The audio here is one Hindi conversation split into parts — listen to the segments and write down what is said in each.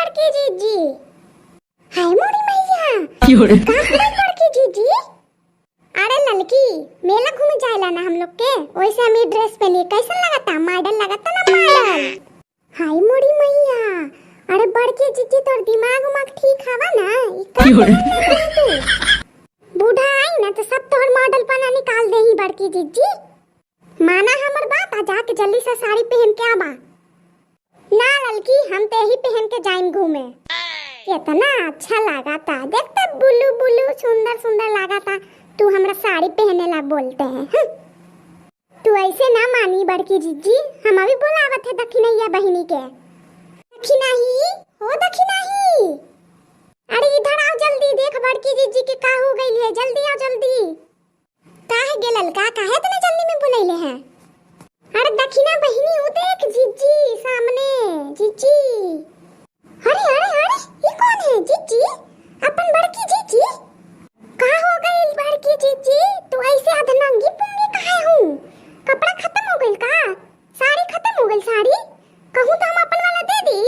बड़की जीजी। हाय मोरी मैया का है बड़की जीजी। अरे लड़की मेला घूमे जाएला ना हम लोग के, वैसे हम ये ड्रेस पहनी कैसा लगता, मॉडल लगता ना मॉडल। हाय मोरी मैया, अरे बड़की जीजी तोर दिमाग उमाग ठीक हवा ना, तू बूढ़ा आई ना तो सब तोहर मॉडल पना निकाल दे ही बड़की जीजी। माना हमर बात, आ जाके जल्दी से साड़ी पहन के आबा ना लड़की, हम ते ही पहन के जाएं घूमे। कितना अच्छा लगाता, देखते बुलू बुलू सुंदर सुंदर लगाता, तू हमरा साड़ी पहने ला बोलते हैं। तू ऐसे ना मानी बड़की जीजी, हम अभी बुलावत है दक्षिणैया बहिनी के। दक्षिणाही हो दक्षिणाही, अरे इधर आओ जल्दी, देख बड़की जीजी के का हो गई है, जल्दी आओ जल्दी। काहे गेलल का, काहे इतने जल्दी में बुलैले हैं। अरे दक्षिणा बहिनी हो देख जीजी सामने, जीजी। अरे अरे अरे ये कौन है जीजी, अपन बड़की जीजी। का हो गई बड़की जीजी, तू ऐसे अधनंगी पुंगी काहे हूँ, कपड़ा खत्म हो गई का, साड़ी खत्म हो गई, साड़ी कहूँ तो हम अपन वाला दे दी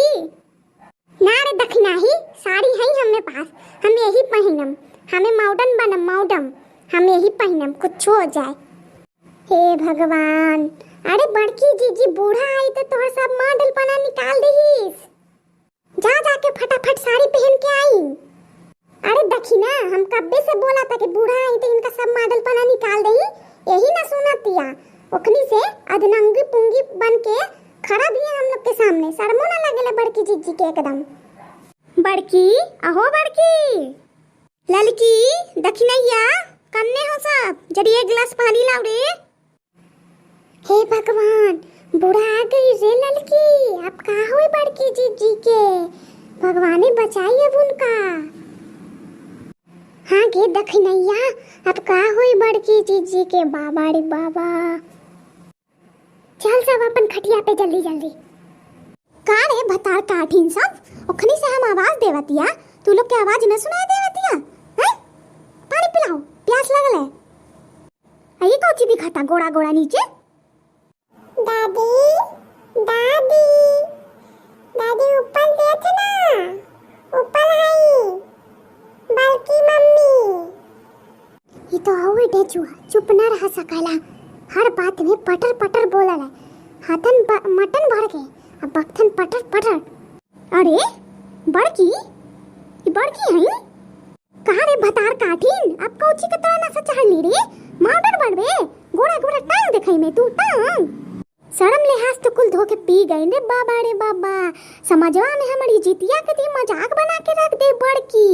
ना। रे दक्षिणा ही साड़ी है हमने पास, हम यही पहनम, हमें मॉडर्न बनम मॉडर्न, हम यही पहनम कुछ हो जाए। हे भगवान, अरे बड़की जीजी बूढ़ा आई तो तोहर सब मॉडल पना निकाल दीस, जा जाके फटाफट साड़ी पहन के आई। अरे दक्षिणा हम कब्बे से बोला था कि बूढ़ा आई तो इनका सब मॉडल पना निकाल दही, यही ना सुनतिया, ओखनी से अधनंगी पुंगी बन के खड़ा भी है हम लोग के सामने, शर्मो ना लगेले बड़की जीजी के एकदम। बड़की अहो बड़की, ललकी दक्षिणैया कन्ने हो सब, जरी एक गिलास पानी लाओ रे। हे भगवान, बूढ़ा आ गई रे ललकी, अब का होई बड़की जीजी के, भगवान बचाई अब उनका। हाँ गे दक्षिणैया, अब का होई बड़की जीजी के, बाबा रे बाबा। चल सब अपन खटिया पे जल्दी जल्दी। का रे भतार काठिन सब, ओखनी से हम आवाज देवतिया, तू लोग के आवाज न सुनाई देवतिया हैं। पानी पिलाओ, प्यास लगल है। ये कौची दिखाता गोड़ा गोड़ा नीचे। दादी दादी दादी ऊपर देख ना, ऊपर आई बल्कि मम्मी। ये तो आवे डेचुआ, चुप ना रह सकला, हर बात में पटर पटर बोला है, हाथन मटन भर के अब बक्थन पटर पटर। अरे बड़की, ये बड़की है कहाँ रे भतार काठिन, अब कौची के तरह ना चढ़ली रे, मॉडल बढ़वे, गोड़ा गोड़ा टांग देखई में तू टांग, शर्म लिहाज तो कुल धो के पी गई रे बाबा रे बाबा। समझवा में हमारी जितिया के दी मजाक बना के रख दे बड़की।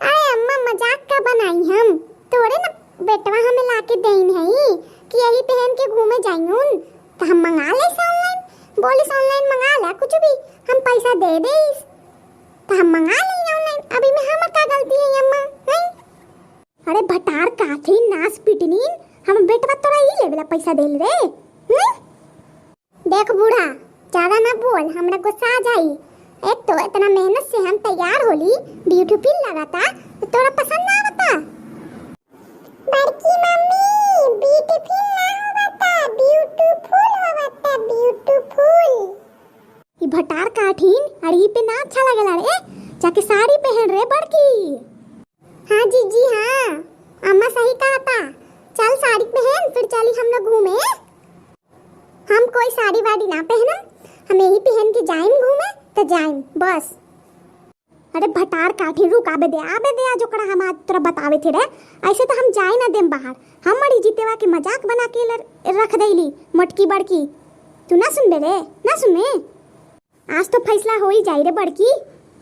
अरे अम्मा मजाक का बनाई हम, तोरे ना बेटवा हमें लाके देन है कि यही पहन के घूमे जाइयून, तो हम मंगा ले ऑनलाइन, बोलिस ऑनलाइन मंगा ला कुछ भी, हम पैसा दे दे तो हम मंगा ले ऑनलाइन, अभी में हमर का गलती है अम्मा नहीं। अरे भटार काठी नास पिटनीन, हम बेटवा तोरा ही लेवेला पैसा देल रे नहीं। देख बूढ़ा ज्यादा ना बोल, हमरा गुस्सा आ जाई, एक तो इतना मेहनत से हम तैयार होली, ब्यूटीफुल लगाता तो तोरा पसंद ना आवता। बड़की मम्मी ब्यूटीफुल ना होवता, ब्यूटीफुल होवता, ब्यूटीफुल। ये भटार काठिन अड़ी पे ना अच्छा लगला रे, जाके साड़ी पहन रे बड़की। हाँ जीजी हाँ, अम्मा सही कहता, चल साड़ी पहन फिर चली हम लोग घूमे। हम कोई साड़ी वाड़ी ना पहनम, हम यही पहन के जाएं घूमे तो जाएं बस। अरे भटार काठी रुक, आबे दे आज ओकरा हम आज तोरा बतावे थे रे, ऐसे तो हम जाए ना देम बाहर, हम मरी जीतेवा के मजाक बना के रख देली मटकी बड़की। तू ना सुन बे रे, ना सुने, आज तो फैसला हो ही जाई रे बड़की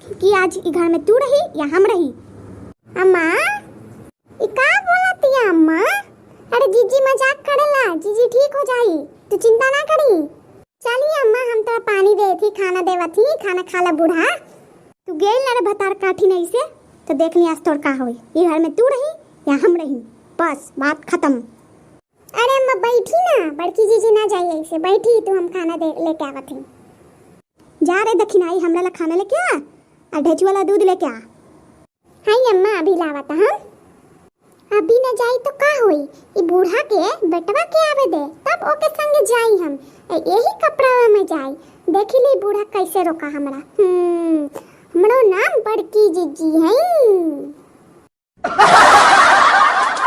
कि आज घर में तू रही या हम रही। अम्मा ई का बोलती है अम्मा, अरे जीजी मजाक करेला, जीजी ठीक हो जाई, तू चिंता ना करी। चलिए अम्मा हम तो पानी दे थी, खाना देवा थी, खाना खा ला बूढ़ा। तू गेल ना रे भतार काठी नहीं से, तो देख ली आज तोर का होई, ये घर में तू रही या हम रही, बस बात खत्म। अरे अम्मा बैठी ना, बड़की जीजी ना जाइए ऐसे, बैठी तू, हम खाना दे लेके आवत थी। जा रे दक्षिणाई हमरा ला खाना लेके आ, और ढेचू वाला दूध लेके आ। हाय अम्मा अभी लावता हम। अभी न जाई तो का होई, ई बूढ़ा के बेटवा के आवे दे, तब ओके संगे जाई हम, यही कपड़ा में जाई, देखी ली बूढ़ा कैसे रोका हमरा। हमरो नाम बड़की जीजी है।